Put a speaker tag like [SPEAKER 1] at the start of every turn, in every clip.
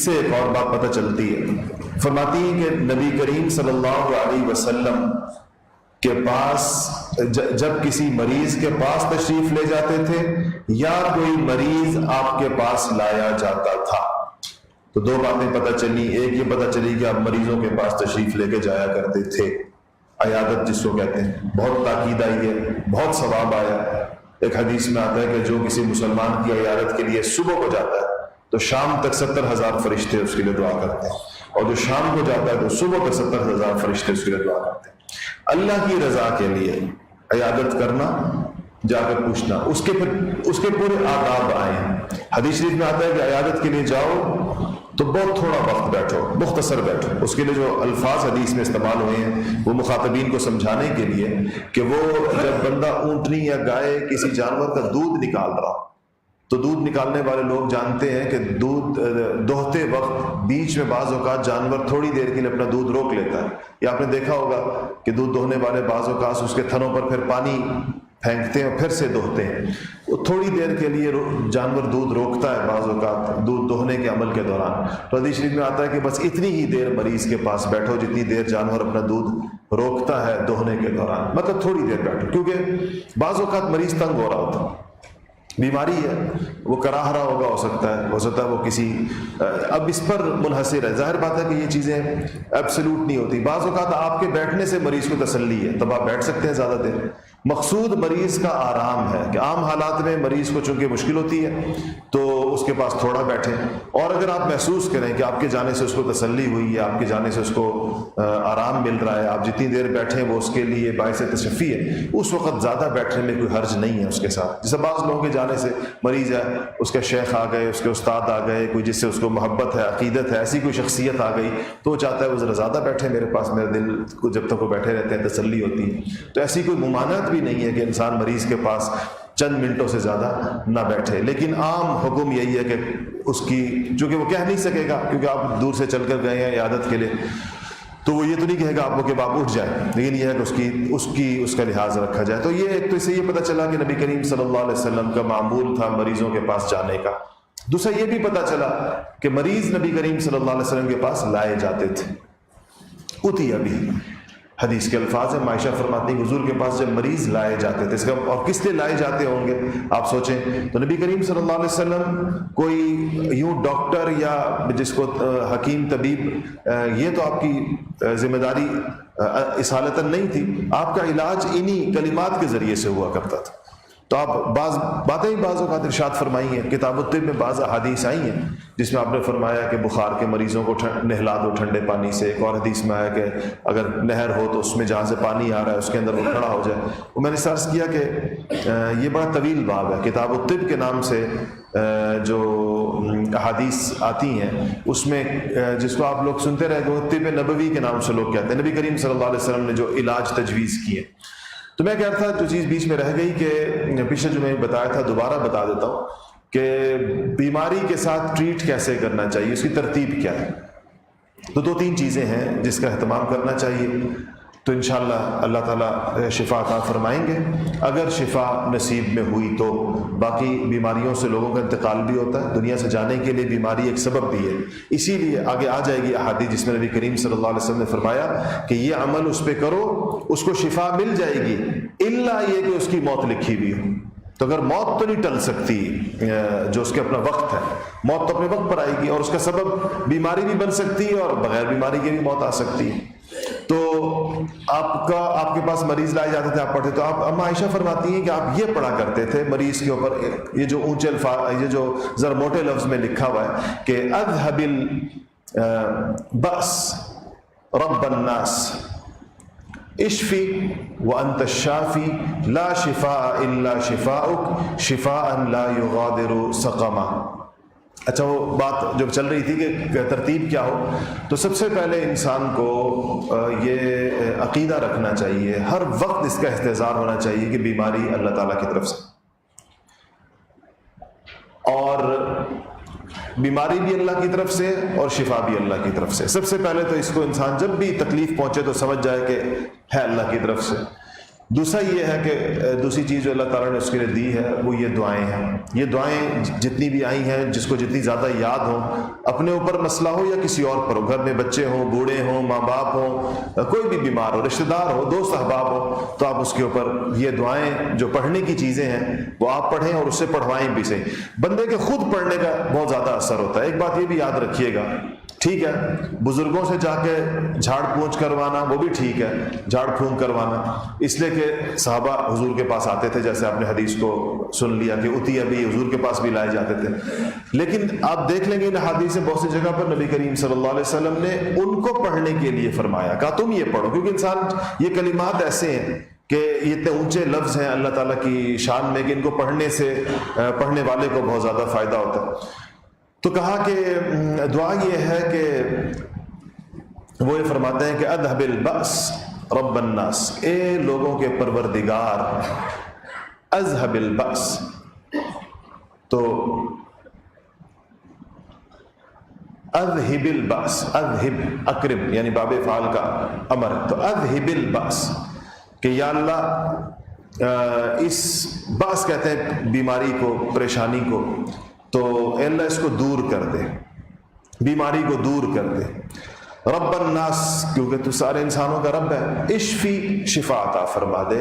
[SPEAKER 1] سے ایک اور بات پتہ چلتی ہے، فرماتی ہیں کہ نبی کریم صلی اللہ علیہ وسلم کے پاس جب کسی مریض کے پاس تشریف لے جاتے تھے یا کوئی مریض آپ کے پاس لایا جاتا تھا، تو دو باتیں پتہ چلی۔ ایک یہ پتہ چلی کہ آپ مریضوں کے پاس تشریف لے کے جایا کرتے تھے، عیادت جس کو کہتے ہیں، بہت تاکید آئی ہے، بہت ثواب آیا۔ ایک حدیث میں آتا ہے کہ جو کسی مسلمان کی عیادت کے لیے صبح کو جاتا ہے تو شام تک 70,000 فرشتے اس کے لیے دعا کرتے ہیں، اور جو شام کو جاتا ہے تو صبح تک 70,000 فرشتے اس کے لیے دعا کرتے ہیں۔ اللہ کی رضا کے لیے عیادت کرنا، جا کر پوچھنا، اس کے پورے آداب آئے ہیں۔ حدیث شریف میں آتا ہے کہ عیادت کے لیے جاؤ تو بہت تھوڑا وقت بیٹھو، مختصر بیٹھو۔ اس کے لیے جو الفاظ حدیث میں استعمال ہوئے ہیں وہ مخاطبین کو سمجھانے کے لیے کہ وہ جب بندہ اونٹنی یا گائے کسی جانور کا دودھ نکال رہا تو دودھ نکالنے والے لوگ جانتے ہیں کہ دودھ دوہتے وقت بیچ میں بعض اوقات جانور تھوڑی دیر کے لیے اپنا دودھ روک لیتا ہے، یا آپ نے دیکھا ہوگا کہ دودھ دوہنے والے بعض اوقات اس کے تھنوں پر پھر پانی پھینکتے ہیں اور پھر سے دوہتے ہیں۔ وہ تھوڑی دیر کے لیے جانور دودھ روکتا ہے بعض اوقات دودھ دوہنے کے عمل کے دوران۔ تو حدیث شریف میں آتا ہے کہ بس اتنی ہی دیر مریض کے پاس بیٹھو جتنی دیر جانور اپنا دودھ روکتا ہے دوہنے کے دوران، مطلب تھوڑی دیر بیٹھو، کیونکہ بعض اوقات مریض تنگ ہو رہا ہوتا ہے، بیماری ہے، وہ کراہ رہا ہو سکتا ہے وہ کسی اب اس پر منحصر ہے۔ ظاہر بات ہے کہ یہ چیزیں ایبسولوٹ نہیں ہوتی، بعض اوقات آپ کے بیٹھنے سے مریض کو تسلی ہے تب آپ بیٹھ سکتے ہیں زیادہ دیر۔ مقصود مریض کا آرام ہے کہ عام حالات میں مریض کو چونکہ مشکل ہوتی ہے تو اس کے پاس تھوڑا بیٹھیں، اور اگر آپ محسوس کریں کہ آپ کے جانے سے اس کو تسلی ہوئی ہے، آپ کے جانے سے اس کو آرام مل رہا ہے، آپ جتنی دیر بیٹھیں وہ اس کے لیے باعث تشفی ہے، اس وقت زیادہ بیٹھنے میں کوئی حرج نہیں ہے اس کے ساتھ۔ جیسے بعض لوگوں کے جانے سے مریض ہے، اس کے شیخ آ گئے، اس کے استاد آ گئے، کوئی جس سے اس کو محبت ہے، عقیدت ہے، ایسی کوئی شخصیت آ گئی تو وہ چاہتا ہے وہ ذرا زیادہ بیٹھے میرے پاس، میرے دل کو جب تک وہ بیٹھے رہتے ہیں تسلی ہوتی ہے۔ تو ایسی کوئی ممانعت بھی نہیں ہے کہ انسان مریض کے پاس چند منٹوں سے زیادہ نہ بیٹھے، لیکن عام حکم یہی ہے کہ اس کی، چونکہ وہ کہہ نہیں سکے گا کیونکہ آپ دور سے چل کر گئے ہیں عیادت کے لیے، تو وہ یہ تو نہیں کہے گا آپ کو کہ آپ اٹھ جائیں، لیکن یہ ہے کہ اس کا لحاظ رکھا جائے۔ تو یہ ایک تو اس سے یہ پتہ چلا کہ نبی کریم صلی اللہ علیہ وسلم کا معمول تھا مریضوں کے پاس جانے کا۔ دوسرا یہ بھی پتہ چلا کہ مریض نبی کریم صلی اللہ علیہ وسلم کے پاس لائے جاتے تھے، اتی ابھی حدیث کے الفاظ ہیں، عائشہ فرماتی ہیں حضور کے پاس جب مریض لائے جاتے تھے، اس کا اور کس لیے لائے جاتے ہوں گے آپ سوچیں، تو نبی کریم صلی اللہ علیہ وسلم کوئی یوں ڈاکٹر یا جس کو حکیم طبیب، یہ تو آپ کی ذمہ داری اصالتاً نہیں تھی، آپ کا علاج انہی کلمات کے ذریعے سے ہوا کرتا تھا۔ تو آپ بعض باتیں بعض اوقات ارشاد فرمائی ہیں، کتاب الطب میں بعض احادیث آئی ہیں جس میں آپ نے فرمایا کہ بخار کے مریضوں کو نہلا دو ٹھنڈے پانی سے۔ ایک اور حدیث میں آیا کہ اگر نہر ہو تو اس میں جہاں سے پانی آ رہا ہے اس کے اندر وہ کھڑا ہو جائے۔ وہ میں نے سرچ کیا کہ یہ بڑا طویل باب ہے، کتاب الطب کے نام سے جو احادیث آتی ہیں اس میں جس کو آپ لوگ سنتے رہے وہ طب نبوی کے نام سے لوگ کہتے ہیں، نبی کریم صلی اللہ علیہ وسلم نے جو علاج تجویز کیے۔ تو میں کہہ رہا تھا جو چیز بیچ میں رہ گئی کہ پچھلے جو میں نے بتایا تھا دوبارہ بتا دیتا ہوں کہ بیماری کے ساتھ ٹریٹ کیسے کرنا چاہیے، اس کی ترتیب کیا ہے۔ تو دو تین چیزیں ہیں جس کا اہتمام کرنا چاہیے، تو انشاءاللہ اللہ تعالیٰ شفا عطا فرمائیں گے اگر شفا نصیب میں ہوئی تو۔ باقی بیماریوں سے لوگوں کا انتقال بھی ہوتا ہے، دنیا سے جانے کے لیے بیماری ایک سبب بھی ہے، اسی لیے آگے آ جائے گی احادیث جس میں نبی کریم صلی اللہ علیہ وسلم نے فرمایا کہ یہ عمل اس پہ کرو اس کو شفا مل جائے گی، الا یہ کہ اس کی موت لکھی ہوئی ہو۔ تو اگر موت تو نہیں ٹل سکتی، جو اس کے اپنا وقت ہے، موت تو اپنے وقت پر آئے گی، اور اس کا سبب بیماری بھی بن سکتی ہے اور بغیر بیماری کے بھی موت آ سکتی ہے۔ تو آپ کے پاس مریض لائے جاتے تھے، آپ پڑھتے، تو آپ اما عائشہ فرماتی ہیں کہ آپ یہ پڑھا کرتے تھے مریض کے اوپر، یہ جو اونچے الفاظ، یہ جو ذرا موٹے لفظ میں لکھا ہوا ہے کہ اذهب البأس رب الناس اشفی وانت الشافی لا شفاء الا شفاؤک شفاء لا یغادر سقما۔ اچھا، وہ بات جب چل رہی تھی کہ ترتیب کیا ہو، تو سب سے پہلے انسان کو یہ عقیدہ رکھنا چاہیے، ہر وقت اس کا استحضار ہونا چاہیے کہ بیماری اللہ تعالیٰ کی طرف سے، اور بیماری بھی اللہ کی طرف سے اور شفا بھی اللہ کی طرف سے۔ سب سے پہلے تو اس کو انسان جب بھی تکلیف پہنچے تو سمجھ جائے کہ ہے اللہ کی طرف سے۔ دوسرا یہ ہے کہ دوسری چیز جو اللہ تعالیٰ نے اس کے لیے دی ہے وہ یہ دعائیں ہیں. یہ دعائیں جتنی بھی آئی ہیں جس کو جتنی زیادہ یاد ہوں، اپنے اوپر مسئلہ ہو یا کسی اور پر ہو، گھر میں بچے ہوں، بوڑھے ہوں، ماں باپ ہوں، کوئی بھی بیمار ہو، رشتہ دار ہو، دوست احباب ہو، تو آپ اس کے اوپر یہ دعائیں جو پڑھنے کی چیزیں ہیں وہ آپ پڑھیں اور اس سے پڑھوائیں بھی صحیح. بندے کے خود پڑھنے کا بہت زیادہ اثر ہوتا ہے. ایک بات یہ بھی یاد رکھیے گا، ٹھیک ہے بزرگوں سے جا کے جھاڑ پونچھ کروانا وہ بھی ٹھیک ہے، جھاڑ پھونک کروانا، اس لیے کہ صحابہ حضور کے پاس آتے تھے، جیسے آپ نے حدیث کو سن لیا کہ اتی ابھی حضور کے پاس بھی لائے جاتے تھے. لیکن آپ دیکھ لیں گے ان حدیث سے بہت سی جگہ پر نبی کریم صلی اللہ علیہ وسلم نے ان کو پڑھنے کے لیے فرمایا، کہا تم یہ پڑھو، کیونکہ انسان یہ کلمات ایسے ہیں کہ یہ اتنے اونچے لفظ ہیں اللہ تعالیٰ کی شان میں کہ ان کو پڑھنے سے پڑھنے والے کو بہت زیادہ فائدہ ہوتا ہے. تو کہا کہ دعا یہ ہے کہ وہ یہ فرماتے ہیں کہ اذهب البأس رب الناس، اے لوگوں کے پروردگار، اذهب البأس، تو اذهب البأس، اذهب اقرب یعنی باب فعال کا امر، تو اذهب البأس کہ یا اللہ اس بأس کہتے ہیں بیماری کو، پریشانی کو، تو اے اللہ اس کو دور کر دے، بیماری کو دور کر دے. رب الناس کیونکہ تو سارے انسانوں کا رب ہے، اشفی شفا عطا فرما دے،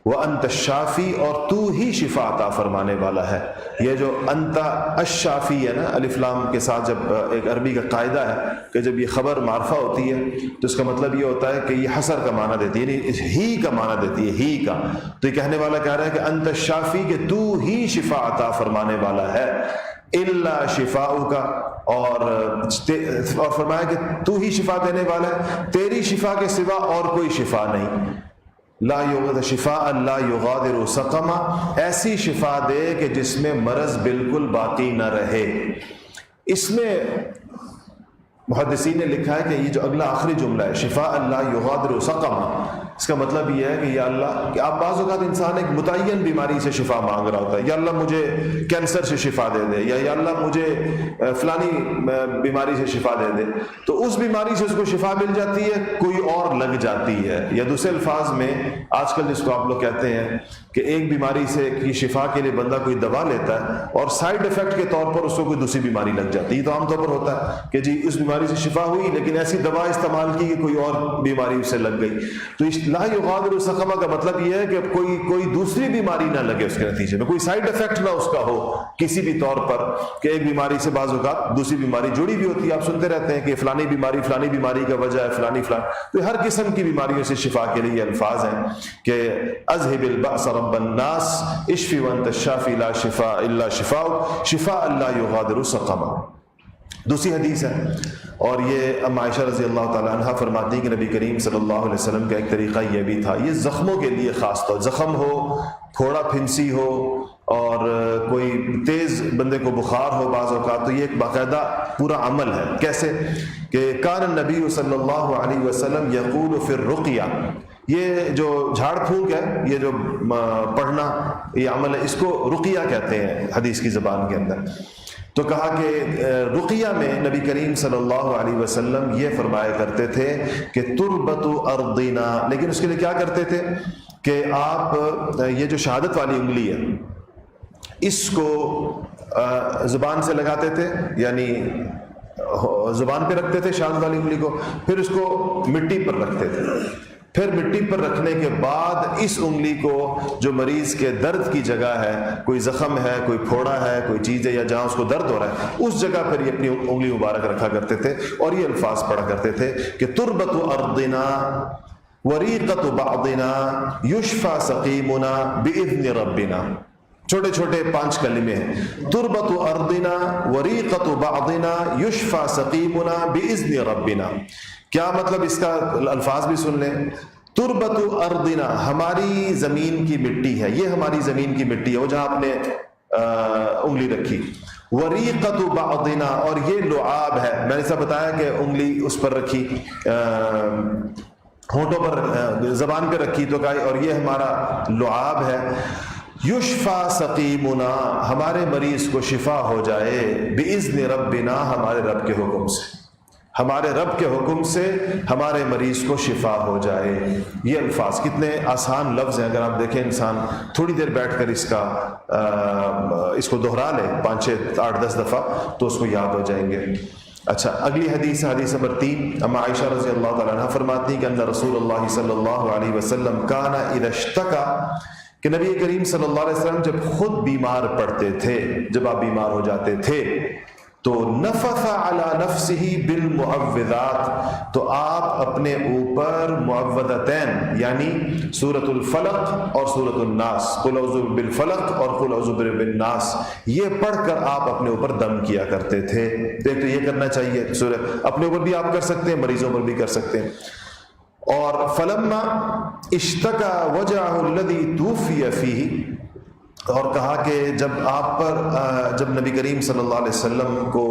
[SPEAKER 1] وانت الشافی اور تو ہی شفا عطا فرمانے والا ہے. یہ جو انت الشافی ہے نا الف لام کے ساتھ، جب ایک عربی کا قاعدہ ہے کہ جب یہ خبر معرفہ ہوتی ہے تو اس کا مطلب یہ ہوتا ہے کہ یہ حصر کا معنی دیتی ہے، یعنی ہی کا معنی دیتی ہے، ہی کا. تو یہ کہنے والا کہہ رہا ہے کہ انت الشافی کہ تو ہی شفا عطا فرمانے والا ہے، الا شفاؤ کا، اور فرمایا کہ تو ہی شفا دینے والا ہے، تیری شفا کے سوا اور کوئی شفا نہیں. لا یغادر شفاء لا یغادر سقما، ایسی شفا دے کہ جس میں مرض بالکل باقی نہ رہے. اس میں محدثین نے لکھا ہے کہ یہ جو اگلا آخری جملہ ہے شفاء لا یغادر سقما، اس کا مطلب یہ ہے کہ یا اللہ کہ آپ بعض اوقات انسان ایک متعین بیماری سے شفا مانگ رہا ہوتا ہے، یا اللہ مجھے کینسر سے شفا دے دے، یا اللہ مجھے فلانی بیماری سے شفا دے دے، تو اس بیماری سے اس کو شفا مل جاتی ہے، کوئی اور لگ جاتی ہے. یا دوسرے الفاظ میں آج کل جس کو آپ لوگ کہتے ہیں کہ ایک بیماری سے کی شفا کے لیے بندہ کوئی دوا لیتا ہے اور سائیڈ افیکٹ کے طور پر اس کو کوئی دوسری بیماری لگ جاتی ہے. تو عام طور پر ہوتا ہے کہ جی اس بیماری سے شفا ہوئی لیکن ایسی دوا استعمال کی کہ کوئی اور بیماری اس سے لگ گئی. تو لا یغادر سقما کا مطلب یہ ہے کہ کوئی دوسری بیماری نہ لگے اس کے نتیجے میں، کوئی سائیڈ افیکٹ نہ اس کا ہو کسی بھی طور پر، کہ ایک بیماری سے بعض اوقات دوسری بیماری جڑی بھی ہوتی ہے. آپ سنتے رہتے ہیں کہ فلانی بیماری کا وجہ ہے فلانی. تو ہر قسم کی بیماریوں سے شفا کے لیے الفاظ ہیں کہ اذهب البأس رب الناس اشفی وانت الشافی لا شفاء الا شفاء شفاء لا یغادر سقما. دوسری حدیث ہے اور یہ ام عائشہ رضی اللہ تعالیٰ عنہ فرماتی کہ نبی کریم صلی اللہ علیہ وسلم کا ایک طریقہ یہ بھی تھا، یہ زخموں کے لیے خاص طور، زخم ہو، پھوڑا پھنسی ہو اور کوئی تیز بندے کو بخار ہو بعض اوقات، تو یہ ایک باقاعدہ پورا عمل ہے. کیسے کہ کان النبی صلی اللہ علیہ وسلم یقول فی الرقیہ، یہ جو جھاڑ پھونک ہے، یہ جو پڑھنا یہ عمل ہے، اس کو رقیہ کہتے ہیں حدیث کی زبان کے اندر. تو کہا کہ رقیہ میں نبی کریم صلی اللہ علیہ وسلم یہ فرمایا کرتے تھے کہ تربت ارضنا، لیکن اس کے لیے کیا کرتے تھے کہ آپ یہ جو شہادت والی انگلی ہے اس کو زبان سے لگاتے تھے، یعنی زبان پہ رکھتے تھے شہادت والی انگلی کو، پھر اس کو مٹی پر رکھتے تھے، پھر مٹی پر رکھنے کے بعد اس انگلی کو جو مریض کے درد کی جگہ ہے، کوئی زخم ہے، کوئی پھوڑا ہے، کوئی چیز ہے یا جہاں اس کو درد ہو رہا ہے، اس جگہ پر یہ اپنی انگلی مبارک رکھا کرتے تھے اور یہ الفاظ پڑھا کرتے تھے کہ تربت ارضنا وریقت بعضنا یشفى سقیمنا باذن ربنا. چھوٹے چھوٹے 5 کلمے ہیں، تربت ارضنا وریقت بعضنا یشفى سقیمنا باذن ربنا. کیا مطلب اس کا الفاظ بھی سن لیں. تربت ارضنا ہماری زمین کی مٹی ہے، یہ ہماری زمین کی مٹی ہے، وہ جہاں آپ نے انگلی رکھی. وریقت بعضنا اور یہ لعاب ہے، میں نے سب بتایا کہ انگلی اس پر رکھی، ہونٹوں پر زبان پہ رکھی تو کہا اور یہ ہمارا لعاب ہے. یشفا سقیمنا ہمارے مریض کو شفا ہو جائے، باذن ربنا ہمارے رب کے حکم سے. ہمارے رب کے حکم سے ہمارے مریض کو شفا ہو جائے. یہ الفاظ کتنے آسان لفظ ہیں. اگر آپ دیکھیں انسان تھوڑی دیر بیٹھ کر اس کو دہرا لے 5 6 8 10 دفعہ تو اس کو یاد ہو جائیں گے. اچھا اگلی حدیث نمبر 3. اما عائشہ رضی اللہ تعالیٰ عنہ فرماتی ہیں کہ ان رسول اللہ صلی اللہ علیہ وسلم کان اذا اشتکا، کہ نبی کریم صلی اللہ علیہ وسلم جب خود بیمار پڑتے تھے، جب آپ بیمار ہو جاتے تھے تو نفث علی نفسہ بالمعوذات، تو آپ اپنے اوپر معوذتین یعنی سورۃ الفلق اور سورۃ الناس، قل اعوذ بالفلق اور قل اعوذ برب الناس، یہ پڑھ کر آپ اپنے اوپر دم کیا کرتے تھے. ایک تو یہ کرنا چاہیے، اپنے اوپر بھی آپ کر سکتے ہیں، مریضوں پر بھی کر سکتے ہیں. اور فلما اشتکا وجعہ الذی توفی فیہ، اور کہا کہ جب نبی کریم صلی اللہ علیہ وسلم کو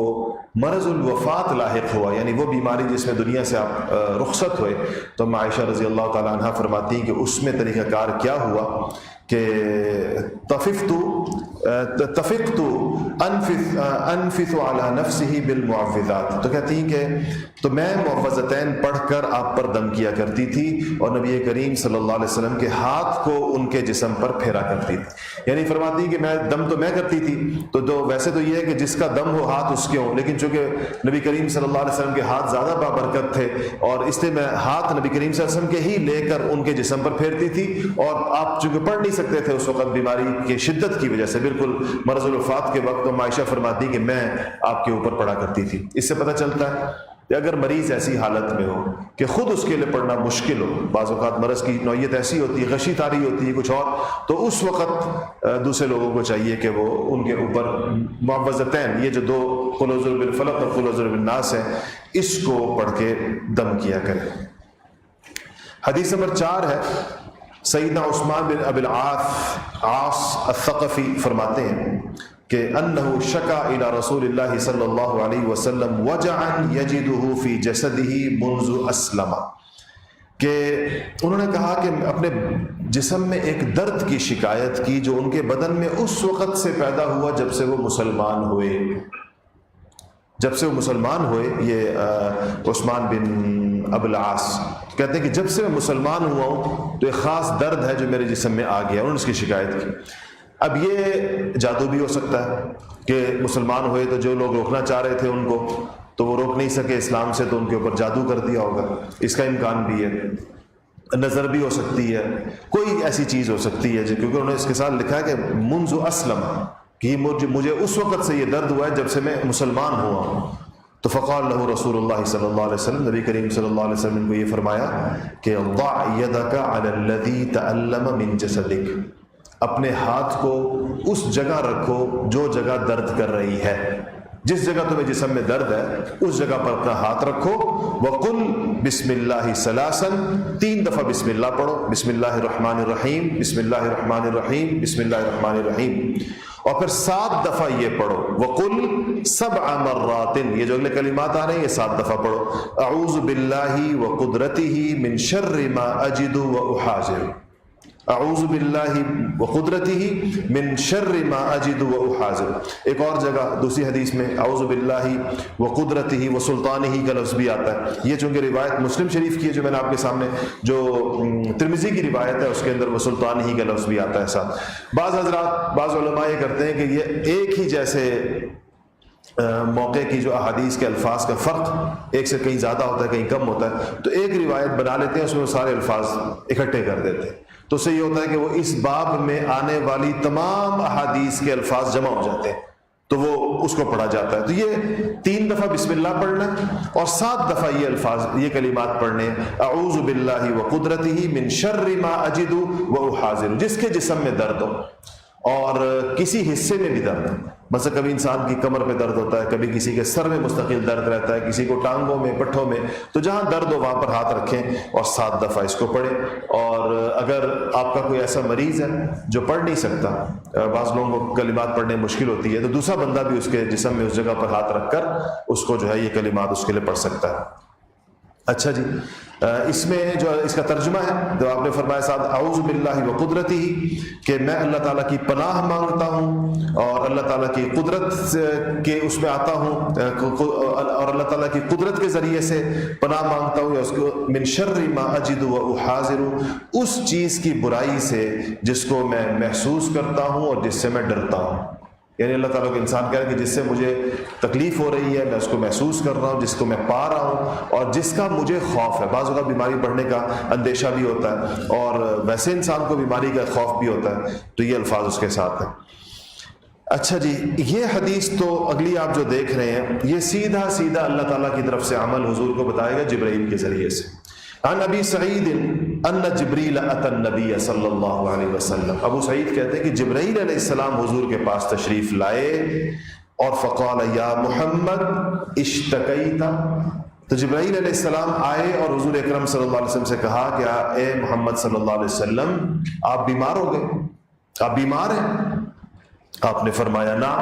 [SPEAKER 1] مرض الوفات لاحق ہوا، یعنی وہ بیماری جس میں دنیا سے آپ رخصت ہوئے، تو عائشہ رضی اللہ تعالیٰ عنہ فرماتی ہیں کہ اس میں طریقہ کار کیا ہوا کہ تفقت انفث علی نفسہ بالمعوذات، تو کہتی ہیں کہ تو میں معوذتین پڑھ کر آپ پر دم کیا کرتی تھی اور نبی کریم صلی اللہ علیہ وسلم کے ہاتھ کو ان کے جسم پر پھیرا کرتی تھی. یعنی فرماتی ہیں کہ میں دم تو میں کرتی تھی، تو ویسے تو یہ ہے کہ جس کا دم ہو ہاتھ اس کے ہوں، لیکن چونکہ نبی کریم صلی اللہ علیہ وسلم کے ہاتھ زیادہ بابرکت تھے اور اس لیے میں ہاتھ نبی کریم صلی اللہ علیہ وسلم کے ہی لے کر ان کے جسم پر پھیرتی تھی. اور آپ چونکہ پڑھ نہیں سکتے تھے اس وقت بیماری کی شدت کی وجہ سے، بالکل مرض الوفات کے وقت، تو عائشہ فرماتی کہ میں آپ کے اوپر پڑھا کرتی تھی. اس سے پتہ چلتا ہے کہ اگر مریض ایسی حالت میں ہو کہ خود اس کے لیے پڑھنا مشکل ہو، بعض اوقات مرض کی نوعیت ایسی ہوتی ہے، غشی طاری ہوتی ہے کچھ اور، تو اس وقت دوسرے لوگوں کو چاہیے کہ وہ ان کے اوپر معوذتین، یہ جو 2 قل اعوذ بالفلق اور قل اعوذ بالناس ہیں، اس کو پڑھ کے دم کیا کریں. حدیث نمبر 4 ہے. سیدنا عثمان بن ابی العاص الثقفی فرماتے ہیں کہ انہ شکا الی رسول اللہ صلی اللہ علیہ وسلم وجعا یجدہ فی جسدہ منذ اسلم، کہ انہوں نے کہا کہ اپنے جسم میں ایک درد کی شکایت کی جو ان کے بدن میں اس وقت سے پیدا ہوا جب سے وہ مسلمان ہوئے. یہ عثمان بن ابی العاص کہتے ہیں کہ جب سے میں مسلمان ہوا ہوں تو ایک خاص درد ہے جو میرے جسم میں آ گیا. انہوں نے اس کی شکایت کی. اب یہ جادو بھی ہو سکتا ہے کہ مسلمان ہوئے تو جو لوگ روکنا چاہ رہے تھے ان کو تو وہ روک نہیں سکے اسلام سے، تو ان کے اوپر جادو کر دیا ہوگا، اس کا امکان بھی ہے. نظر بھی ہو سکتی ہے، کوئی ایسی چیز ہو سکتی ہے کیونکہ انہوں نے اس کے ساتھ لکھا ہے کہ منذ اسلم، کہ مجھے اس وقت سے یہ درد ہوا ہے جب سے میں مسلمان ہوا ہوں. تو فقال له رسول اللہ صلی اللہ علیہ وسلم، نبی کریم صلی اللہ علیہ وسلم کو یہ فرمایا کہ ضع يدك على الذي تألم من جسدك، اپنے ہاتھ کو اس جگہ رکھو جو جگہ درد کر رہی ہے. جس جگہ تمہیں جسم میں درد ہے اس جگہ پر اپنا ہاتھ رکھو. وقل بسم اللہ ثلاثا، 3 دفعہ بسم اللہ پڑھو. بسم اللہ الرحمن الرحیم، بسم اللہ الرحمن الرحیم، بسم اللہ الرحمن الرحیم. اور پھر 7 دفعہ یہ پڑھو. وقل 7 مرات، یہ جو اگلے کلمات آ رہے ہیں یہ 7 دفعہ پڑھو. اعوذ باللہ وقدرتہ من شر ما اجد واحاذر، اعوذ باللہ وقدرتہ من شر ما اجد واحاذر. ایک اور جگہ دوسری حدیث میں اعوذ باللہ وقدرتہ وسلطانہ کا لفظ بھی آتا ہے. یہ چونکہ روایت مسلم شریف کی ہے جو میں نے آپ کے سامنے، جو ترمذی کی روایت ہے اس کے اندر وسلطانہ کا لفظ بھی آتا ہے ساتھ. بعض حضرات، بعض علماء یہ کرتے ہیں کہ یہ ایک ہی جیسے موقع کی جو احادیث کے الفاظ کا فرق ایک سے کہیں زیادہ ہوتا ہے کہیں کم ہوتا ہے، تو ایک روایت بنا لیتے ہیں، اس میں وہ سارے الفاظ اکٹھے کر دیتے ہیں. تو اس سے یہ ہوتا ہے کہ وہ اس باب میں آنے والی تمام احادیث کے الفاظ جمع ہو جاتے ہیں تو وہ اس کو پڑھا جاتا ہے. تو یہ 3 دفعہ بسم اللہ پڑھنا اور 7 دفعہ یہ الفاظ، یہ کلمات پڑھنے. اعوذ باللہ وقدرتہ من شر ما اجد واحاذر، جس کے جسم میں درد ہو اور کسی حصے میں بھی درد، مثلا کبھی انسان کی کمر پہ درد ہوتا ہے، کبھی کسی کے سر میں مستقل درد رہتا ہے، کسی کو ٹانگوں میں، پٹھوں میں، تو جہاں درد ہو وہاں پر ہاتھ رکھیں اور 7 دفعہ اس کو پڑھیں. اور اگر آپ کا کوئی ایسا مریض ہے جو پڑھ نہیں سکتا، بعض لوگوں کو کلمات پڑھنے مشکل ہوتی ہے، تو دوسرا بندہ بھی اس کے جسم میں اس جگہ پر ہاتھ رکھ کر اس کو جو ہے یہ کلمات اس کے لیے پڑھ سکتا ہے. اچھا جی، اس میں جو اس کا ترجمہ ہے جو آپ نے فرمایا صاحب، اعوذ باللہ و قدرتی، کہ میں اللہ تعالیٰ کی پناہ مانگتا ہوں اور اللہ تعالیٰ کی قدرت کے اس میں آتا ہوں، اور اللہ تعالیٰ کی قدرت کے ذریعے سے پناہ مانگتا ہوں، یا اس کو من شر ما اجد و احاذر، اس چیز کی برائی سے جس کو میں محسوس کرتا ہوں اور جس سے میں ڈرتا ہوں. یعنی اللہ تعالیٰ کو انسان کہہ رہا ہے کہ جس سے مجھے تکلیف ہو رہی ہے میں اس کو محسوس کر رہا ہوں، جس کو میں پا رہا ہوں اور جس کا مجھے خوف ہے. بعض اوقات بیماری بڑھنے کا اندیشہ بھی ہوتا ہے اور ویسے انسان کو بیماری کا خوف بھی ہوتا ہے، تو یہ الفاظ اس کے ساتھ ہیں. اچھا جی، یہ حدیث تو اگلی آپ جو دیکھ رہے ہیں یہ سیدھا سیدھا اللہ تعالیٰ کی طرف سے عمل حضور کو بتائے گا جبرائیل کے ذریعے سے. عن ابی سعید ان جبریل اتى النبی صلی اللہ علیہ وسلم، ابو سعید کہتے ہیں کہ جبرائیل علیہ السلام حضور کے پاس تشریف لائے اور فقال یا محمد اشتکیت، تو جبرائیل علیہ السلام آئے اور حضور اکرم صلی اللہ علیہ وسلم سے کہا کہ اے محمد صلی اللہ علیہ وسلم آپ بیمار ہو گئے، آپ بیمار ہیں؟ آپ نے فرمایا نا،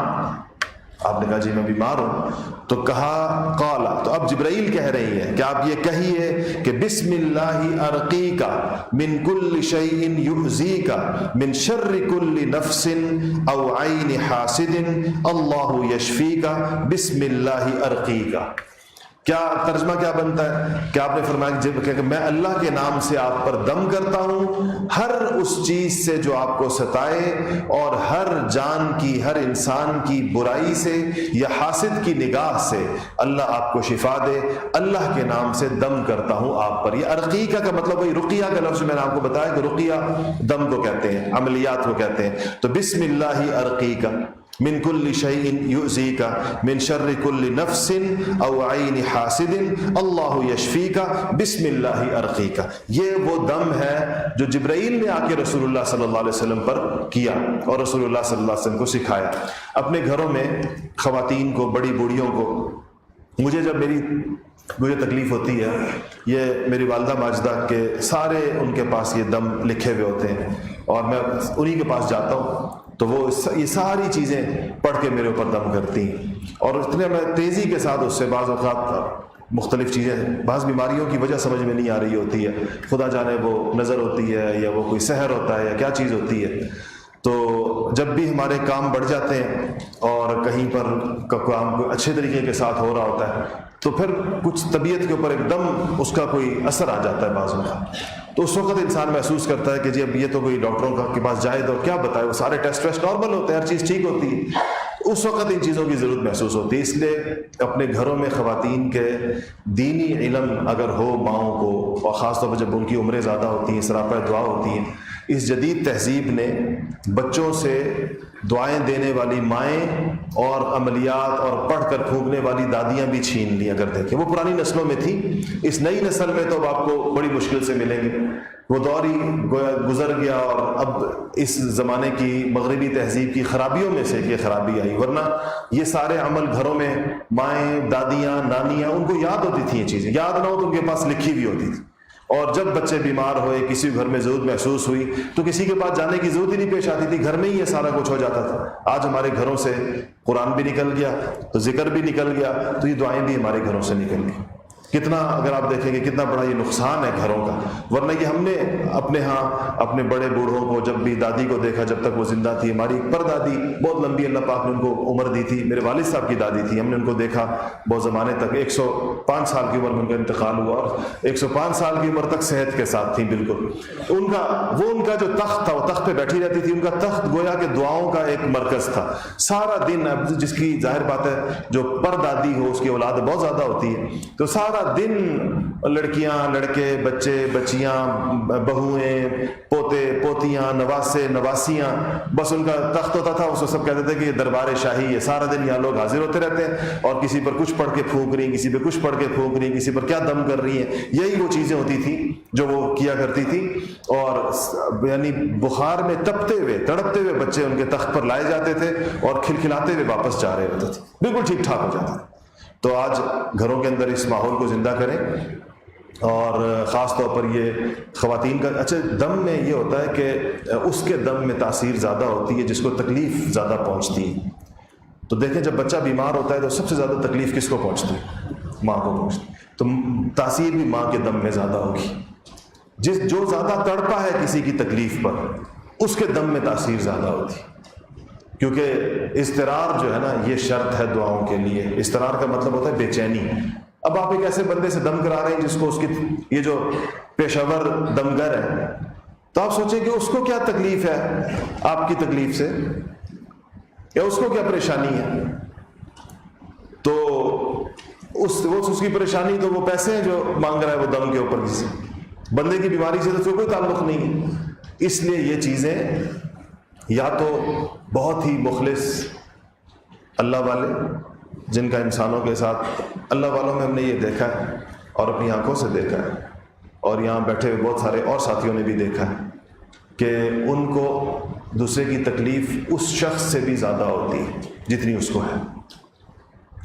[SPEAKER 1] آپ نے کہا جی میں بیمار ہوں. تو کہا قال، تو اب جبرائیل کہہ رہی ہے کہ آپ یہ کہیے کہ بسم اللہ ارقیک من کل شیء یؤذیک من شر کل نفس او عین حاسد اللہ یشفیک بسم اللہ ارقیک. کیا ترجمہ کیا بنتا ہے کہ آپ نے فرمایا کہ میں اللہ کے نام سے آپ پر دم کرتا ہوں ہر اس چیز سے جو آپ کو ستائے اور ہر جان کی، ہر انسان کی برائی سے یا حاسد کی نگاہ سے اللہ آپ کو شفا دے. اللہ کے نام سے دم کرتا ہوں آپ پر. یہ ارقیقہ کا مطلب وہی رقیہ کا لفظ میں نے آپ کو بتایا کہ رقیہ دم کو کہتے ہیں، عملیات کو کہتے ہیں. تو بسم اللہ ارقیقہ من کل شیء یؤذیک من شر کل نفس او عین حاسد اللہ یشفیک بسم اللہ ارقیک. یہ وہ دم ہے جو جبرائیل نے آ کے رسول اللہ صلی اللہ علیہ وسلم پر کیا اور رسول اللہ صلی اللہ علیہ وسلم کو سکھایا. اپنے گھروں میں خواتین کو، بڑی بوڑھیوں کو، مجھے تکلیف ہوتی ہے، یہ میری والدہ ماجدہ کے سارے ان کے پاس یہ دم لکھے ہوئے ہوتے ہیں اور میں انہی کے پاس جاتا ہوں تو وہ یہ ساری چیزیں پڑھ کے میرے اوپر دم کرتی ہیں اور اتنے میں تیزی کے ساتھ اس سے بعض اوقات مختلف چیزیں، بعض بیماریوں کی وجہ سمجھ میں نہیں آ رہی ہوتی ہے، خدا جانے وہ نظر ہوتی ہے یا وہ کوئی سحر ہوتا ہے یا کیا چیز ہوتی ہے. تو جب بھی ہمارے کام بڑھ جاتے ہیں اور کہیں پر کام اچھے طریقے کے ساتھ ہو رہا ہوتا ہے تو پھر کچھ طبیعت کے اوپر ایک دم اس کا کوئی اثر آ جاتا ہے بعضوں کا، تو اس وقت انسان محسوس کرتا ہے کہ جی اب یہ تو کوئی ڈاکٹروں کے پاس جائے تو کیا بتائے، وہ سارے ٹیسٹ نارمل ہوتے ہیں، ہر چیز ٹھیک ہوتی ہے. اس وقت ان چیزوں کی ضرورت محسوس ہوتی ہے. اس لیے اپنے گھروں میں خواتین کے دینی علم اگر ہو ماؤں کو، اور خاص طور پر جب ان کی عمریں زیادہ ہوتی ہیں، سراپہ دعا ہوتی ہیں، اس جدید تہذیب نے بچوں سے دعائیں دینے والی مائیں اور عملیات اور پڑھ کر پھونکنے والی دادیاں بھی چھین لی. اگر دیکھیں وہ پرانی نسلوں میں تھی، اس نئی نسل میں تو آپ کو بڑی مشکل سے ملیں گے. وہ دور ہی گزر گیا اور اب اس زمانے کی مغربی تہذیب کی خرابیوں میں سے یہ خرابی آئی. ورنہ یہ سارے عمل گھروں میں مائیں، دادیاں، نانیاں، ان کو یاد ہوتی تھیں، یہ چیزیں یاد نہ ہو تو ان کے پاس لکھی بھی ہوتی تھی. اور جب بچے بیمار ہوئے، کسی گھر میں ضرورت محسوس ہوئی تو کسی کے پاس جانے کی ضرورت ہی نہیں پیش آتی تھی، گھر میں ہی یہ سارا کچھ ہو جاتا تھا. آج ہمارے گھروں سے قرآن بھی نکل گیا تو ذکر بھی نکل گیا تو یہ دعائیں بھی ہمارے گھروں سے نکل گئی. کتنا اگر آپ دیکھیں گے کتنا بڑا یہ نقصان ہے گھروں کا. ورنہ یہ ہم نے اپنے ہاں اپنے بڑے بوڑھوں کو، جب بھی دادی کو دیکھا جب تک وہ زندہ تھی، ہماری پر دادی بہت لمبی اللہ پاک نے ان کو عمر دی تھی، میرے والد صاحب کی دادی تھی، ہم نے ان کو دیکھا بہت زمانے تک، 105 سال کی عمر میں ان کا انتقال ہوا اور 105 سال کی عمر تک صحت کے ساتھ تھی بالکل. ان کا جو تخت تھا، وہ تخت پہ بیٹھی رہتی تھی، ان کا تخت گویا کہ دعاؤں کا ایک مرکز تھا. سارا دن، جس کی ظاہر بات ہے جو پر دادی ہو اس کی اولاد بہت زیادہ ہوتی ہے، تو سارا دن لڑکیاں، لڑکے، بچے، بچیاں، بہویں، پوتے، پوتیاں، نواسے، نواسیاں، بس ان کا تخت ہوتا تھا. اس کو سب کہتے تھے کہ یہ دربار شاہی ہے، سارا دن یہاں لوگ حاضر ہوتے رہتے ہیں اور کسی پر کچھ پڑھ کے پھونک رہی ہیں، کسی پہ کچھ پڑھ کے پھونک رہی ہیں، کسی پر کیا دم کر رہی ہیں. یہی وہ چیزیں ہوتی تھیں جو وہ کیا کرتی تھی. اور یعنی بخار میں تپتے ہوئے، تڑپتے ہوئے بچے ان کے تخت پر لائے جاتے تھے اور کھلکھلاتے ہوئے واپس جا رہے ہوتے تھے، بالکل ٹھیک ٹھاک ہو جاتا تھا. تو آج گھروں کے اندر اس ماحول کو زندہ کریں اور خاص طور پر یہ خواتین کا. اچھا، دم میں یہ ہوتا ہے کہ اس کے دم میں تاثیر زیادہ ہوتی ہے جس کو تکلیف زیادہ پہنچتی ہے. تو دیکھیں جب بچہ بیمار ہوتا ہے تو سب سے زیادہ تکلیف کس کو پہنچتی ہے؟ ماں کو پہنچتی ہے. تو تاثیر بھی ماں کے دم میں زیادہ ہوگی. جو زیادہ تڑپا ہے کسی کی تکلیف پر اس کے دم میں تاثیر زیادہ ہوتی، کیونکہ اضطرار جو ہے نا یہ شرط ہے دعاؤں کے لیے. اضطرار کا مطلب ہوتا ہے بے چینی. اب آپ ایک ایسے بندے سے دم کرا رہے ہیں جس کو اس کی یہ جو پیشہ ور دمگر ہے، تو آپ سوچیں کہ اس کو کیا تکلیف ہے آپ کی تکلیف سے، یا اس کو کیا پریشانی ہے. تو اس کی پریشانی تو وہ پیسے ہیں جو مانگ رہا ہے وہ دم کے اوپر، کسی بندے کی بیماری سے تو کوئی تعلق نہیں ہے. اس لیے یہ چیزیں یا تو بہت ہی مخلص اللہ والے جن کا انسانوں کے ساتھ، اللہ والوں میں ہم نے یہ دیکھا ہے اور اپنی آنکھوں سے دیکھا ہے، اور یہاں بیٹھے ہوئے بہت سارے اور ساتھیوں نے بھی دیکھا ہے کہ ان کو دوسرے کی تکلیف اس شخص سے بھی زیادہ ہوتی ہے جتنی اس کو ہے.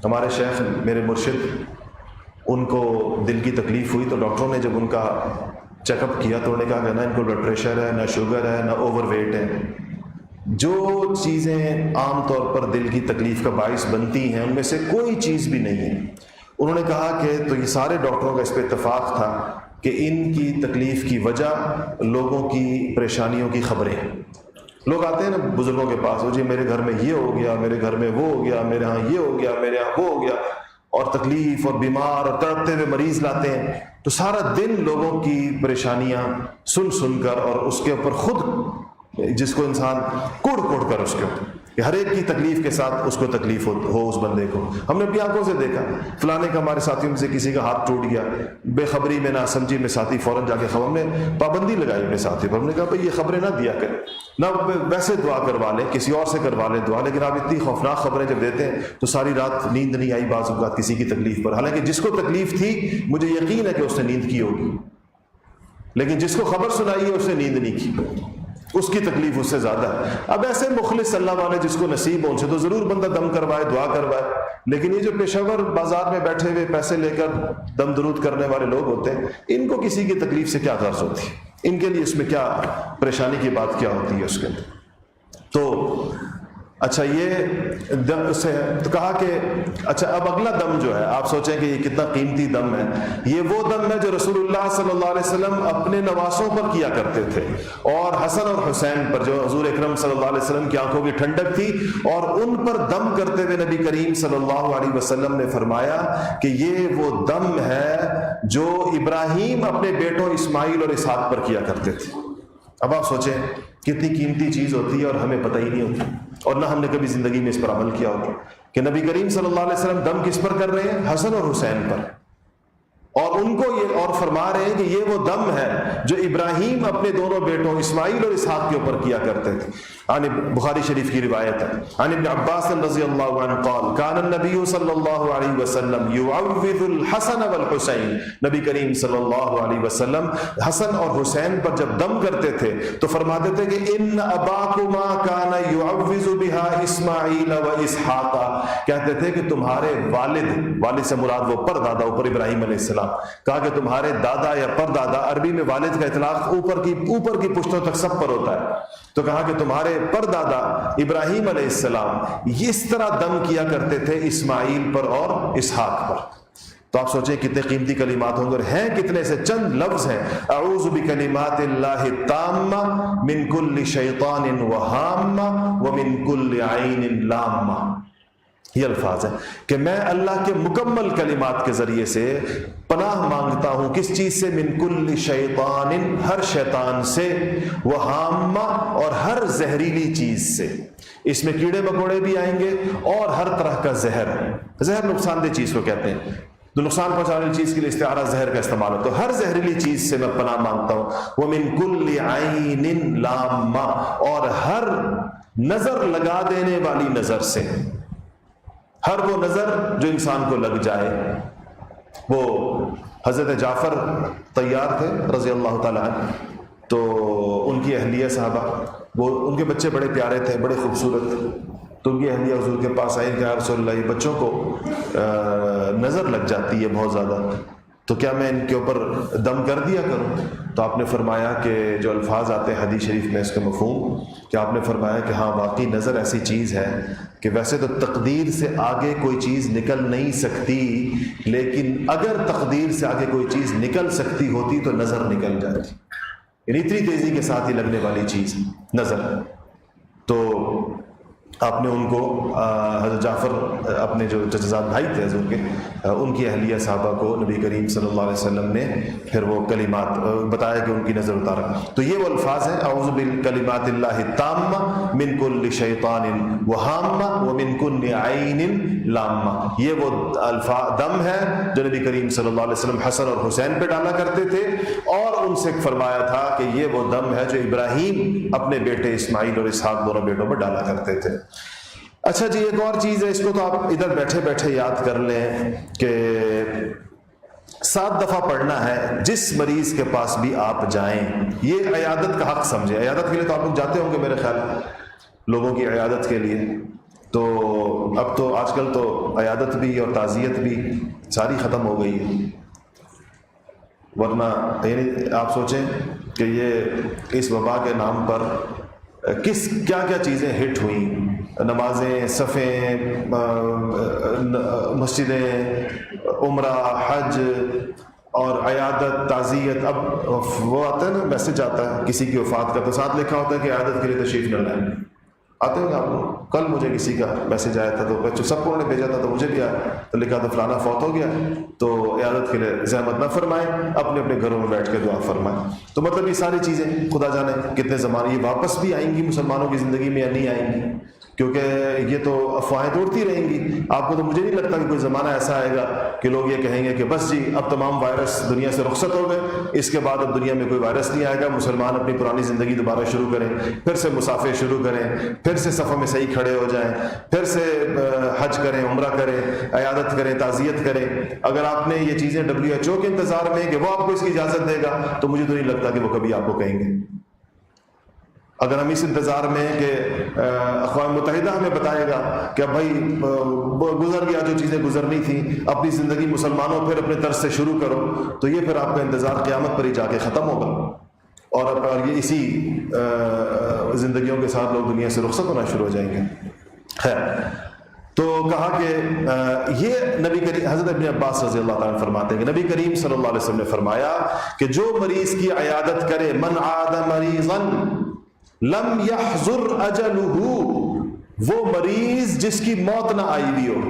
[SPEAKER 1] ہمارے شیخ میرے مرشد، ان کو دل کی تکلیف ہوئی تو ڈاکٹروں نے جب ان کا چیک اپ کیا تو انہوں نے کہا کہ نہ ان کو بلڈ پریشر ہے، نہ شوگر ہے، نہ اوور ویٹ ہے. جو چیزیں عام طور پر دل کی تکلیف کا باعث بنتی ہیں ان میں سے کوئی چیز بھی نہیں ہے. انہوں نے کہا کہ تو یہ سارے ڈاکٹروں کا اس پہ اتفاق تھا کہ ان کی تکلیف کی وجہ لوگوں کی پریشانیوں کی خبریں. لوگ آتے ہیں نا بزرگوں کے پاس، جی میرے گھر میں یہ ہو گیا، میرے گھر میں وہ ہو گیا، میرے ہاں یہ ہو گیا، میرے ہاں وہ ہو گیا، اور تکلیف اور بیمار اور تڑپتے ہوئے مریض لاتے ہیں. تو سارا دن لوگوں کی پریشانیاں سن کر اور اس کے اوپر خود جس کو انسان کوڑ کر اس کے کہ ہر ایک کی تکلیف کے ساتھ اس کو تکلیف ہو اس بندے کو. ہم نے اپنی آنکھوں سے دیکھا فلانے کا، ہمارے ساتھیوں میں سے کسی کا ہاتھ ٹوٹ گیا، بے خبری میں نہ سمجھی میں ساتھی فوراً جا کے ہم نے پابندی لگائی اپنے ساتھی پر. ہم نے کہا بھائی یہ خبریں نہ دیا کریں، نہ ویسے دعا کروا لیں، کسی اور سے کروا لیں دعا، لیکن آپ اتنی خوفناک خبریں جب دیتے ہیں تو ساری رات نیند نہیں آئی بعض اوقات کسی کی تکلیف پر. حالانکہ جس کو تکلیف تھی مجھے یقین ہے کہ اس نے نیند کی ہوگی، لیکن جس کو خبر سنائی ہے اس نے نیند نہیں کی، اس کی تکلیف اس سے زیادہ ہے. اب ایسے مخلص اللہ والے جس کو نصیب ہو ان سے تو ضرور بندہ دم کروائے، دعا کروائے. لیکن یہ جو پیشہ ور بازار میں بیٹھے ہوئے پیسے لے کر دم درود کرنے والے لوگ ہوتے ہیں، ان کو کسی کی تکلیف سے کیا غرض ہوتی ہے؟ ان کے لیے اس میں کیا پریشانی کی بات کیا ہوتی ہے اس کے اندر؟ تو اچھا یہ دم سے تو کہا کہ اچھا اب اگلا دم جو ہے آپ سوچیں کہ یہ کتنا قیمتی دم ہے. یہ وہ دم ہے جو رسول اللہ صلی اللہ علیہ وسلم اپنے نواسوں پر کیا کرتے تھے، اور حسن اور حسین پر جو حضور اکرم صلی اللہ علیہ وسلم کی آنکھوں کی ٹھنڈک تھی، اور ان پر دم کرتے ہوئے نبی کریم صلی اللہ علیہ وسلم نے فرمایا کہ یہ وہ دم ہے جو ابراہیم اپنے بیٹوں اسماعیل اور اسحاق پر کیا کرتے تھے. اب آپ سوچیں کتنی قیمتی چیز ہوتی ہے اور ہمیں پتہ ہی نہیں ہوتی، اور نہ ہم نے کبھی زندگی میں اس پر عمل کیا ہوتا کہ نبی کریم صلی اللہ علیہ وسلم دم کس پر کر رہے ہیں؟ حسن اور حسین پر. اور ان کو یہ اور فرما رہے ہیں کہ یہ وہ دم ہے جو ابراہیم اپنے دونوں بیٹوں اسماعیل اور اسحاق کے اوپر کیا کرتے تھے. بخاری شریف کی روایت ہے عن ابن عباس رضی اللہ عنہ قال کان النبی صلی اللہ علیہ وسلم یعوذ الحسن والحسین. نبی کریم صلی اللہ علیہ وسلم حسن اور حسین پر جب دم کرتے تھے تو فرماتے تھے کہ ان اباکما کان یعوذ بها اسماعیل و اسحاق. کہتے تھے کہ تمہارے والد سے مراد وہ پر دادا اوپر ابراہیم علیہ السلام، کہا کہ تمہارے دادا یا پر دادا، عربی میں والد کا اطلاق اوپر کی پشتوں تک سب پر ہوتا ہے، تو کہا کہ تمہارے پر دادا ابراہیم علیہ السلام اس طرح دم کیا کرتے تھے اسماعیل پر اور اسحاق پر. تو آپ سوچیں کتنے قیمتی کلمات ہوں گے، ہیں کتنے سے چند لفظ ہیں اعوذ بکلمات اللہ التامہ من کل شیطان وہامہ ومن کل عین لامہ. یہ الفاظ ہیں کہ میں اللہ کے مکمل کلمات کے ذریعے سے پناہ مانگتا ہوں کس چیز سے؟ من کل شیطان، ہر شیطان سے، وہامہ، اور ہر زہریلی چیز سے. اس میں کیڑے مکوڑے بھی آئیں گے اور ہر طرح کا زہر نقصان دہ چیز کو کہتے ہیں، تو نقصان پہنچانے والی چیز کے لیے استعارہ زہر کا استعمال ہوتا ہے. تو ہر زہریلی چیز سے میں پناہ مانگتا ہوں. ومن کل عین لامہ، اور ہر نظر لگا دینے والی نظر سے، ہر وہ نظر جو انسان کو لگ جائے. وہ حضرت جعفر طیار تھے رضی اللہ تعالیٰ عنہ، تو ان کی اہلیہ صحابہ، وہ ان کے بچے بڑے پیارے تھے، بڑے خوبصورت، تو ان کی اہلیہ حضور کے پاس آئی کہ یا رسول اللہ یہ بچوں کو نظر لگ جاتی ہے بہت زیادہ، تو کیا میں ان کے اوپر دم کر دیا کروں؟ تو آپ نے فرمایا کہ جو الفاظ آتے ہیں حدیث شریف میں اس کا مفہوم، کہ آپ نے فرمایا کہ ہاں واقعی نظر ایسی چیز ہے کہ ویسے تو تقدیر سے آگے کوئی چیز نکل نہیں سکتی، لیکن اگر تقدیر سے آگے کوئی چیز نکل سکتی ہوتی تو نظر نکل جاتی، یعنی اتنی تیزی کے ساتھ ہی لگنے والی چیز نظر۔ تو آپ نے ان کو حضرت جعفر اپنے جو چچزاد بھائی تھے حضور کے، ان کی اہلیہ صحابہ کو نبی کریم صلی اللہ علیہ وسلم نے پھر وہ کلمات بتایا کہ ان کی نظر اتارا۔ تو یہ وہ الفاظ ہیں، اعوذ بالکلمات اللہ التامہ من کل شیطان وہامہ ومن کل عین لامہ، یہ وہ الفاظ دم ہے جو نبی کریم صلی اللہ علیہ وسلم حسن اور حسین پہ ڈالا کرتے تھے، اور ان سے فرمایا تھا کہ یہ وہ دم ہے جو ابراہیم اپنے بیٹے اسماعیل اور اسحاق دونوں بیٹوں پہ ڈالا کرتے تھے۔ اچھا جی، ایک اور چیز ہے، اس کو تو آپ ادھر بیٹھے بیٹھے یاد کر لیں کہ 7 دفعہ پڑھنا ہے جس مریض کے پاس بھی آپ جائیں۔ یہ عیادت کا حق سمجھے، عیادت کے لیے تو آپ لوگ جاتے ہوں گے میرے خیال، لوگوں کی عیادت کے لیے۔ تو اب تو آج کل تو عیادت بھی اور تعزیت بھی ساری ختم ہو گئی ہے، ورنہ یعنی آپ سوچیں کہ یہ اس وبا کے نام پر کیا کیا چیزیں ہٹ ہوئیں، نمازیں، صفیں، مسجدیں، عمرہ، حج اور عیادت، تعزیت۔ اب وہ آتا ہے نا، میسج آتا ہے کسی کی وفات کا تو ساتھ لکھا ہوتا ہے کہ عیادت کے لیے تشریف نہ لائیں، آتے ہیں آپ کو۔ کل مجھے کسی کا میسج آیا تھا تو سب کو انہوں نے بھیجا تھا تو مجھے بھی آیا، تو لکھا تو فلانا فوت ہو گیا تو عیادت کے لیے زحمت نہ فرمائیں، اپنے اپنے گھروں میں بیٹھ کے دعا فرمائیں۔ تو مطلب یہ ساری چیزیں خدا جانے کتنے زمانے یہ واپس بھی آئیں گی مسلمانوں کی زندگی میں یا نہیں آئیں گی، کیونکہ یہ تو افواہیں توڑتی رہیں گی۔ آپ کو تو مجھے نہیں لگتا کہ کوئی زمانہ ایسا آئے گا کہ لوگ یہ کہیں گے کہ بس جی اب تمام وائرس دنیا سے رخصت ہو گئے، اس کے بعد اب دنیا میں کوئی وائرس نہیں آئے گا، مسلمان اپنی پرانی زندگی دوبارہ شروع کریں، پھر سے مسافر شروع کریں، پھر سے صفوں میں صحیح کھڑے ہو جائیں، پھر سے حج کریں، عمرہ کریں، عیادت کریں، تعزیت کریں۔ اگر آپ نے یہ چیزیں WHO کے انتظار میں کہ وہ آپ کو اس کی اجازت دے گا تو مجھے تو نہیں لگتا کہ وہ کبھی آپ کو کہیں گے۔ اگر ہم اس انتظار میں کہ اقوام متحدہ ہمیں بتائے گا کہ اب بھائی گزر گیا جو چیزیں گزرنی تھیں، اپنی زندگی مسلمانوں پھر اپنے طرز سے شروع کرو، تو یہ پھر آپ کا انتظار قیامت پر ہی جا کے ختم ہوگا، اور یہ اسی زندگیوں کے ساتھ لوگ دنیا سے رخصت ہونا شروع ہو جائیں گے۔ خیر، تو کہا کہ یہ نبی کریم حضرت ابن عباس رضی اللہ تعالیٰ فرماتے ہیں کہ نبی کریم صلی اللہ علیہ وسلم نے فرمایا کہ جو مریض کی عیادت کرے، من عاد مریضا لم يحضر اجلہ، وہ مریض جس کی موت نہ آئی بھی ہو۔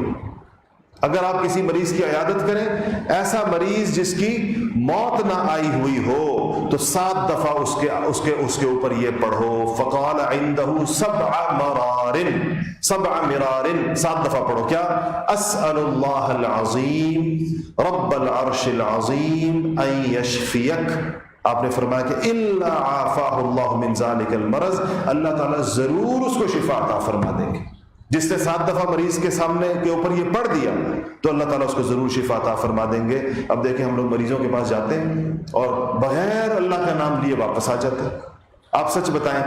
[SPEAKER 1] اگر آپ کسی مریض کی عیادت کریں، ایسا مریض جس کی موت نہ آئی ہوئی ہو، تو 7 دفعہ اس کے اوپر یہ پڑھو، فقال عندہ 7 مرار 7 دفعہ پڑھو کیا؟ اسأل اللہ العظیم رب العرش العظیم ان یشفیک، آپ نے فرمایا کہ الا عافاہ اللہ من ذلک المرض، اللہ تعالیٰ ضرور اس کو شفا عطا فرما دیں گے۔ جس نے 7 دفعہ مریض کے سامنے کے اوپر یہ پڑھ دیا تو اللہ تعالیٰ اس کو ضرور شفا عطا فرما دیں گے۔ اب دیکھیں ہم لوگ مریضوں کے پاس جاتے ہیں اور بغیر اللہ کا نام لیے واپس آ جاتے ہیں۔ آپ سچ بتائیں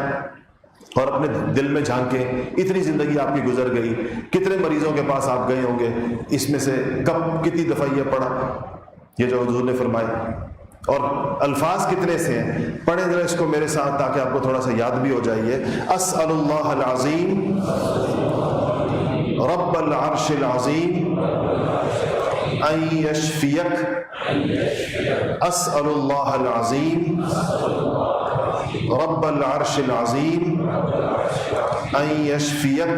[SPEAKER 1] اور اپنے دل میں جھانکیں، اتنی زندگی آپ کی گزر گئی، کتنے مریضوں کے پاس آپ گئے ہوں گے، اس میں سے کتنی دفعہ یہ پڑھا یہ جو حضور نے فرمایا، اور الفاظ کتنے سے ہیں؟ پڑھیں ذرا اس کو میرے ساتھ تاکہ آپ کو تھوڑا سا یاد بھی ہو جائیے۔ اسأل اللہ العظیم رب العرش العظیم ان یشفیک، اسأل اللہ العظیم رب العرش العظیم ان یشفیک،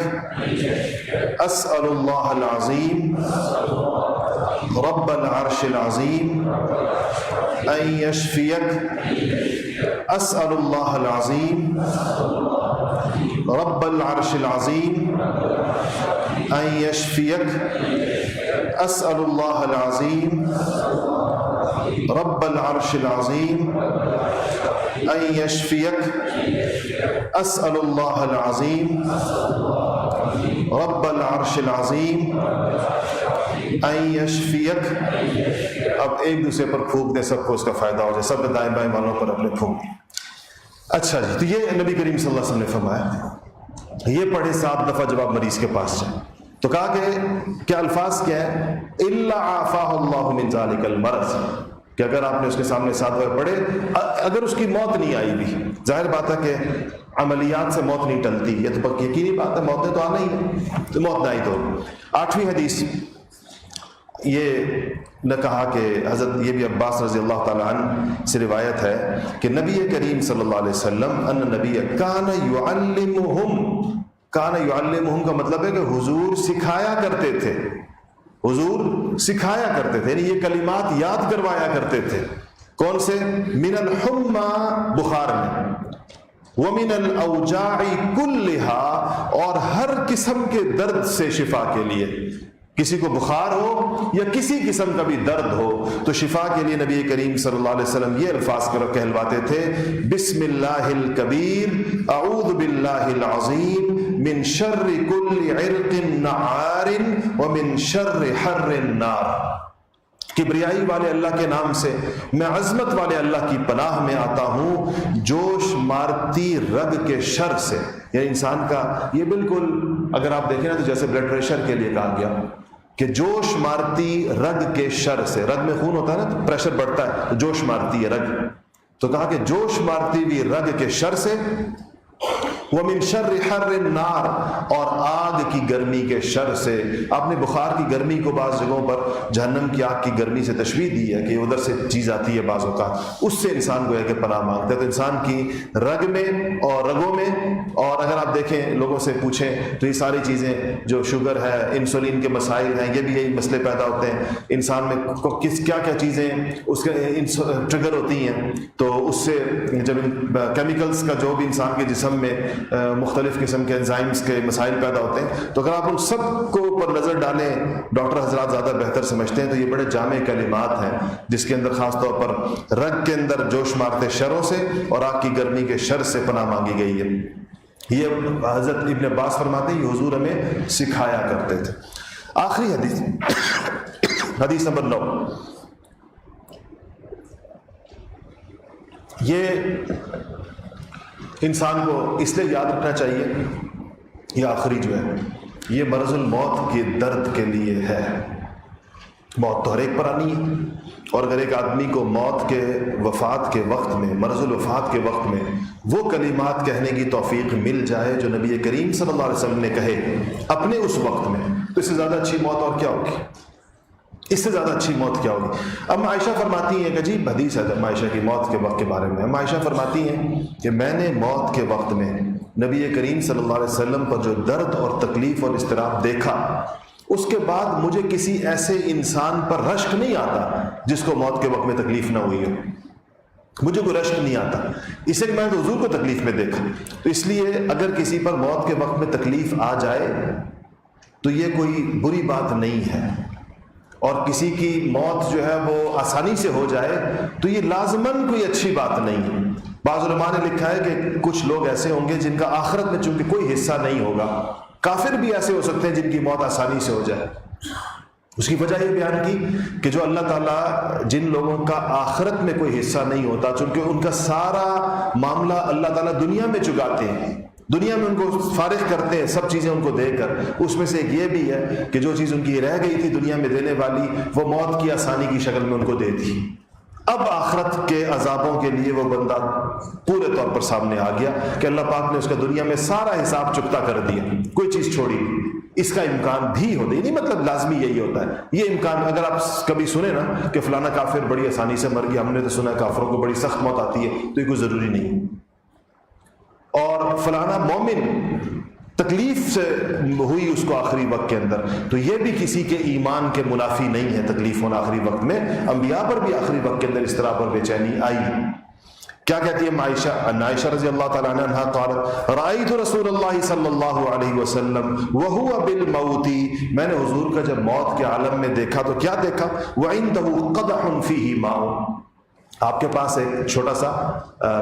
[SPEAKER 1] اسأل اللہ العظیم رب العرش العظیم ان یشفیک، اسأل اللہ العظیم رب العرش العظیم ان یشفیک، اسأل اللہ العظیم رب العرش العظیم ان یشفیک، اسأل اللہ العظیم رب العرش العظیم ان یشفیک۔ اب ایک دوسرے پر پھونک دیں، سب کو اس کا فائدہ ہو جائے، سب دائیں بائیں والوں پر اپنے پھونک دیں۔ اچھا جی، تو یہ نبی کریم صلی اللہ علیہ وسلم نے فرمایا یہ پڑھیں 7 دفعہ جب آپ مریض کے پاس جائیں۔ تو کہا کہ کیا الفاظ کیا ہے؟ الا عافاہ اللہ من ذلک المرض، کہ اگر آپ نے اس کے سامنے 7 بار پڑھے، اگر اس کی موت نہیں آئی بھی، ظاہر بات ہے کہ عملیات سے موت نہیں ٹلتی، یہ تو یقینی بات ہے، موت نے تو آنا ہی ہے، تو موت نہ ہی تو۔ 8ویں حدیث یہ نے کہا کہ حضرت یہ بھی عباس رضی اللہ تعالیٰ عنہ سے روایت ہے کہ نبی کریم صلی اللہ علیہ وسلم ان نبی کان یعلمہم کا مطلب ہے کہ حضور سکھایا کرتے تھے، حضور سکھایا کرتے تھے، یعنی یہ کلمات یاد کروایا کرتے تھے۔ کون سے؟ من الحمى بخار میں، ومن الاوجاع كلها اور ہر قسم کے درد سے شفا کے لیے، کسی کو بخار ہو یا کسی قسم کا بھی درد ہو تو شفا کے لیے نبی کریم صلی اللہ علیہ وسلم یہ الفاظ کہلواتے تھے، بسم اللہ الکبیر اعوذ باللہ العظیم من شر کل عرق نعار ومن شر حر النار۔ کبریائی والے اللہ کے نام سے میں عظمت والے اللہ کی پناہ میں آتا ہوں جوش مارتی رگ کے شر سے۔ یعنی انسان کا یہ بالکل اگر آپ دیکھیں نا تو جیسے بلڈ پریشر کے لیے کہا گیا کہ جوش مارتی رگ کے شر سے، رگ میں خون ہوتا ہے نا تو پریشر بڑھتا ہے تو جوش مارتی ہے رگ، تو کہا کہ جوش مارتی ہوئی رگ کے شر سے، وَمِن شَرِّ حَرِّ النَّارِ اور آگ کی گرمی کے شر سے۔ آپ نے بخار کی گرمی کو بعض جگہوں پر جہنم کی آگ کی گرمی سے تشبیہ دی ہے کہ ادھر سے چیز آتی ہے بعضوں کا، اس سے انسان کو ہے کہ پناہ مانگتا ہے۔ تو انسان کی رگ میں اور رگوں میں، اور اگر آپ دیکھیں لوگوں سے پوچھیں تو یہ ساری چیزیں جو شوگر ہے، انسولین کے مسائل ہیں، یہ بھی یہی مسئلے پیدا ہوتے ہیں انسان میں، کیا کیا چیزیں اس کے ٹریگر ہوتی ہیں، تو اس سے جب کیمیکلز کا جو بھی انسان کے جسم میں مختلف قسم کے انزائمز کے مسائل پیدا ہوتے ہیں، تو اگر آپ ان سب کو اوپر نظر ڈالیں، ڈاکٹر حضرات زیادہ بہتر سمجھتے ہیں، تو یہ بڑے جامع کلمات ہیں جس کے اندر خاص طور پر رگ کے اندر جوش مارتے شروں سے اور آگ کی گرمی کے شر سے پناہ مانگی گئی ہے۔ یہ حضرت ابن عباس فرماتے ہیں یہ حضور ہمیں سکھایا کرتے تھے۔ آخری حدیث، حدیث نمبر 9، یہ انسان کو اس لیے یاد رکھنا چاہیے، یہ آخری جو ہے یہ مرض الموت کے درد کے لیے ہے۔ موت تو ہر ایک پر آنی ہے، اور اگر ایک آدمی کو موت کے وفات کے وقت میں، مرض الوفات کے وقت میں وہ کلمات کہنے کی توفیق مل جائے جو نبی کریم صلی اللہ علیہ وسلم نے کہے اپنے اس وقت میں، تو اس سے زیادہ اچھی موت اور کیا ہوگی؟ اس سے زیادہ اچھی موت کیا ہوگی؟ اب عائشہ فرماتی ہیں، ایک عجیب حدیث ہے جب عائشہ کی موت کے وقت کے بارے میں، عائشہ فرماتی ہیں کہ میں نے موت کے وقت میں نبی کریم صلی اللہ علیہ وسلم پر جو درد اور تکلیف اور اضطراب دیکھا، اس کے بعد مجھے کسی ایسے انسان پر رشک نہیں آتا جس کو موت کے وقت میں تکلیف نہ ہوئی ہو، مجھے کوئی رشک نہیں آتا، اس لیے میں تو حضور کو تکلیف میں دیکھا۔ تو اس لیے اگر کسی پر موت کے وقت میں تکلیف آ جائے تو یہ کوئی بری بات نہیں ہے، اور کسی کی موت جو ہے وہ آسانی سے ہو جائے تو یہ لازماً کوئی اچھی بات نہیں ہے۔ بعض علماء نے لکھا ہے کہ کچھ لوگ ایسے ہوں گے جن کا آخرت میں چونکہ کوئی حصہ نہیں ہوگا، کافر بھی ایسے ہو سکتے ہیں جن کی موت آسانی سے ہو جائے۔ اس کی وجہ یہ بیان کی کہ جو اللہ تعالیٰ جن لوگوں کا آخرت میں کوئی حصہ نہیں ہوتا، چونکہ ان کا سارا معاملہ اللہ تعالیٰ دنیا میں چکاتے ہیں، دنیا میں ان کو فارغ کرتے ہیں سب چیزیں ان کو دے کر، اس میں سے ایک یہ بھی ہے کہ جو چیز ان کی رہ گئی تھی دنیا میں دینے والی، وہ موت کی آسانی کی شکل میں ان کو دے دی۔ اب آخرت کے عذابوں کے لیے وہ بندہ پورے طور پر سامنے آ گیا کہ اللہ پاک نے اس کا دنیا میں سارا حساب چکتا کر دیا، کوئی چیز چھوڑی نہیں۔ اس کا امکان بھی ہوتا ہے، نہیں مطلب لازمی یہی ہوتا ہے، یہ امکان اگر آپ کبھی سنیں نا کہ فلانا کافر بڑی آسانی سے مر گیا، ہم نے تو سنا کافروں کو بڑی سخت موت آتی ہے، تو یہ کوئی ضروری نہیں، اور فلانا مومن تکلیف سے ہوئی اس کو آخری وقت کے اندر، تو یہ بھی کسی کے ایمان کے منافی نہیں ہے تکلیف ہونا آخری وقت میں۔ انبیاء پر بھی آخری وقت کے اندر اس طرح پر بے چینی آئی۔ کیا کہتی ہے عائشہ رضی اللہ تعالیٰ عنہا قالت رأیت رسول اللہ صلی اللہ علیہ وسلم وہو بالموت، میں نے حضور کا جب موت کے عالم میں دیکھا تو کیا دیکھا؟ وعنده قدح فیہ ماء، آپ کے پاس ایک چھوٹا سا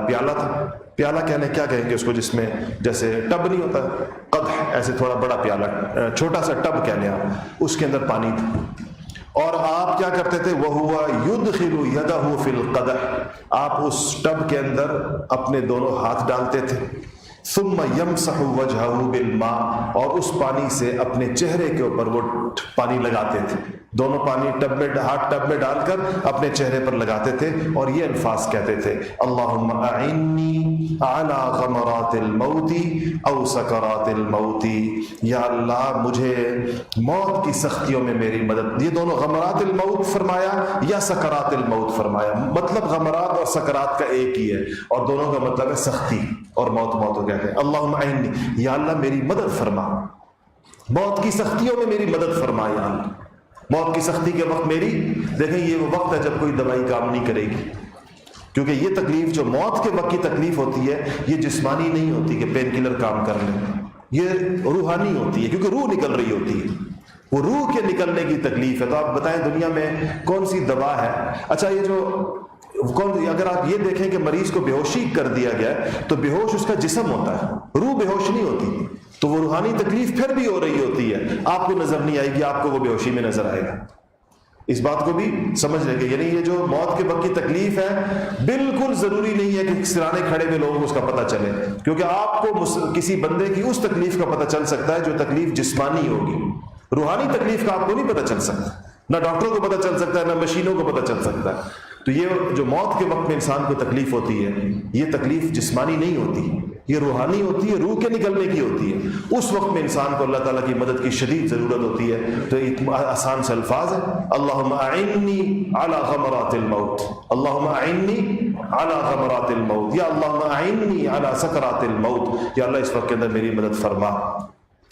[SPEAKER 1] پیالہ تھا، پیالہ کہنے کیا کہیں گے اس کو، جس میں جیسے ٹب نہیں ہوتا قدح، ایسے تھوڑا بڑا پیالہ، چھوٹا سا ٹب کہہ لیں آپ، اس کے اندر پانی تھا، اور آپ کیا کرتے تھے؟ وَهُوَ يُدْخِلُ يَدَهُ فِي الْقَدَحِ، آپ اس ٹب کے اندر اپنے دونوں ہاتھ ڈالتے تھے، ثُمَّ يَمْسَحُ وَجْهَهُ بِالْمَاءِ، اور اس پانی سے اپنے چہرے کے اوپر وہ پانی لگاتے تھے، دونوں پانی ٹب میں ہاتھ ٹب میں ڈال کر اپنے چہرے پر لگاتے تھے اور یہ الفاظ کہتے تھے اللہم اعنی علی غمرات الموت او سکرات الموت، یا اللہ مجھے موت کی سختیوں میں میری مدد. یہ دونوں غمرات الموت فرمایا یا سکرات الموت فرمایا، مطلب غمرات اور سکرات کا ایک ہی ہے اور دونوں کا مطلب ہے سختی اور موت ہو کہتے ہیں. اللہم اعنی، یا اللہ میری مدد فرما، موت کی سختیوں میں میری مدد فرما یا اللہ. موت کی سختی کے وقت میری، دیکھیں یہ وہ وقت ہے جب کوئی دوائی کام نہیں کرے گی، کیونکہ یہ تکلیف جو موت کے وقت کی تکلیف ہوتی ہے یہ جسمانی نہیں ہوتی کہ پین کلر کام کر لیں، یہ روحانی ہوتی ہے کیونکہ روح نکل رہی ہوتی ہے، وہ روح کے نکلنے کی تکلیف ہے. تو آپ بتائیں دنیا میں کون سی دوا ہے؟ اچھا یہ جو اگر آپ یہ دیکھیں کہ مریض کو بے ہوشی کر دیا گیا ہے تو بے ہوش اس کا جسم ہوتا ہے، روح بے ہوش نہیں ہوتی، تو وہ روحانی تکلیف پھر بھی ہو رہی ہوتی ہے، آپ کو نظر نہیں آئے گی، آپ کو وہ بے ہوشی میں نظر آئے گا. اس بات کو بھی سمجھ لیں گے، یعنی یہ جو موت کے وقت کی تکلیف ہے بالکل ضروری نہیں ہے کہ سرانے کھڑے ہوئے لوگوں کو اس کا پتہ چلے، کیونکہ آپ کو کسی بندے کی اس تکلیف کا پتہ چل سکتا ہے جو تکلیف جسمانی ہوگی، روحانی تکلیف کا آپ کو نہیں پتہ چل سکتا، نہ ڈاکٹروں کو پتہ چل سکتا ہے نہ مشینوں کو پتہ چل سکتا ہے. تو یہ جو موت کے وقت میں انسان کو تکلیف ہوتی ہے یہ تکلیف جسمانی نہیں ہوتی، یہ روحانی ہوتی ہے، روح کے نکلنے کی ہوتی ہے. اس وقت میں انسان کو اللہ تعالیٰ کی مدد کی شدید ضرورت ہوتی ہے. تو آسان سے الفاظ ہے اللہم اعنی علی غمرات الموت، اللہم اعنی علی غمرات الموت، یا اللہم اعنی علی سکرات الموت، یا اللہ اس وقت کے اندر میری مدد فرما.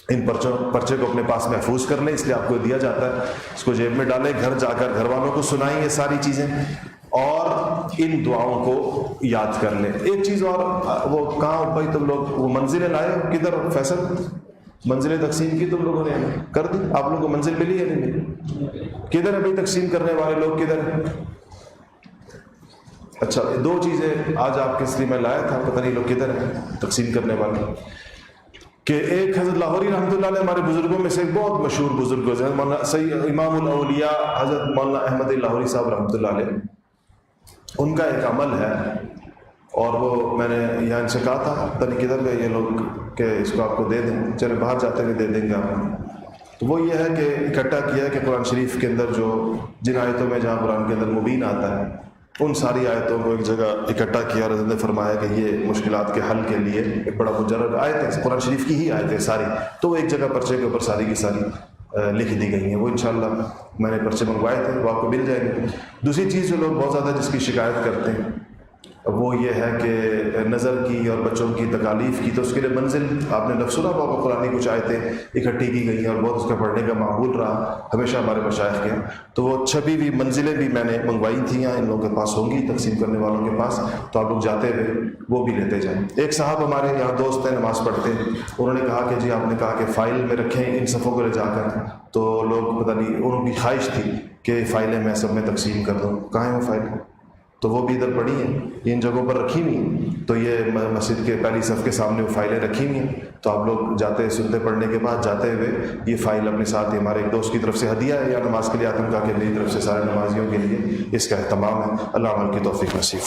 [SPEAKER 1] ان پرچے کو اپنے پاس محفوظ کر لیں، اس لیے آپ کو دیا جاتا ہے، اس کو جیب میں ڈالیں، گھر جا کر گھر والوں کو سنائیں یہ ساری چیزیں اور ان دعاؤں کو یاد کر لیں. ایک چیز اور، وہ کہاں بھائی تم لوگ وہ منزلیں لائے ہو؟ کدھر فیصل منزلیں تقسیم کی تم لوگوں نے کر دی؟ آپ لوگوں کو منزل ملی ہے نہیں ملی؟ کدھر ہے بھائی تقسیم کرنے والے لوگ کدھر ہیں؟ اچھا دو چیزیں آج آپ کے لیے میں لایا تھا، پتہ نہیں لوگ کدھر ہیں تقسیم کرنے والے. کہ ایک حضرت لاہوری رحمۃ اللہ علیہ ہمارے بزرگوں میں سے ایک بہت مشہور بزرگ ہیں، مولانا سید امام الاولیاء حضرت مولانا احمد لاہوری صاحب رحمۃ اللہ علیہ، ان کا ایک عمل ہے اور وہ میں نے یہاں ان سے کہا تھا پتہ نہیں کدھر گئے یہ لوگ کہ اس کو آپ کو دے دیں، چلے باہر جاتے ہوئے دے دیں گے آپ. تو وہ یہ ہے کہ اکٹھا کیا ہے کہ قرآن شریف کے اندر جو جن آیتوں میں جہاں قرآن کے اندر مبین آتا ہے ان ساری آیتوں کو ایک جگہ اکٹھا کیا اور حضرت نے فرمایا کہ یہ مشکلات کے حل کے لیے ایک بڑا مجرد آیت ہے، قرآن شریف کی ہی آیتیں ساری، تو وہ ایک جگہ پرچے کے اوپر ساری کی ساری لکھ دی گئی ہیں. وہ انشاءاللہ میں نے پرچے منگوائے تھے، وہ آپ کو مل جائیں گے. دوسری چیز جو لوگ بہت زیادہ جس کی شکایت کرتے ہیں وہ یہ ہے کہ نظر کی اور بچوں کی تکالیف کی، تو اس کے لیے منزل آپ نے لفظ سنا ہوگا، قرآن کچھ آیتیں اکٹھی کی گئی ہیں اور بہت اس کا پڑھنے کا معمول رہا ہمیشہ ہمارے مشائخ کے. تو وہ چھپی ہوئی منزلیں بھی میں نے منگوائی تھیں، ان لوگوں کے پاس ہوں گی تقسیم کرنے والوں کے پاس، تو آپ لوگ جاتے ہوئے وہ بھی لیتے جائیں. ایک صاحب ہمارے یہاں دوست ہیں نماز پڑھتے ہیں، انہوں نے کہا کہ جی آپ نے کہا کہ فائل میں رکھیں ان صفوں کو لے جا کر، تو لوگ پتہ نہیں انہوں کی خواہش تھی کہ فائلیں میں سب میں تقسیم کر دوں. کہاں ہیں وہ فائل؟ تو وہ بھی ادھر پڑی ہیں ان جگہوں پر رکھی ہوئی ہیں. تو یہ مسجد کے پہلی صف کے سامنے وہ فائلیں رکھی ہوئی ہیں، تو آپ لوگ جاتے سنتے پڑھنے کے بعد جاتے ہوئے یہ فائل اپنے ساتھ، ہمارے ایک دوست کی طرف سے ہدیہ ہے یا نماز کے لیے آتے ہیں، کہا کہ میری طرف سے سارے نمازیوں کے لیے اس کا اہتمام ہے. اللہ عمل کی توفیق نصیب.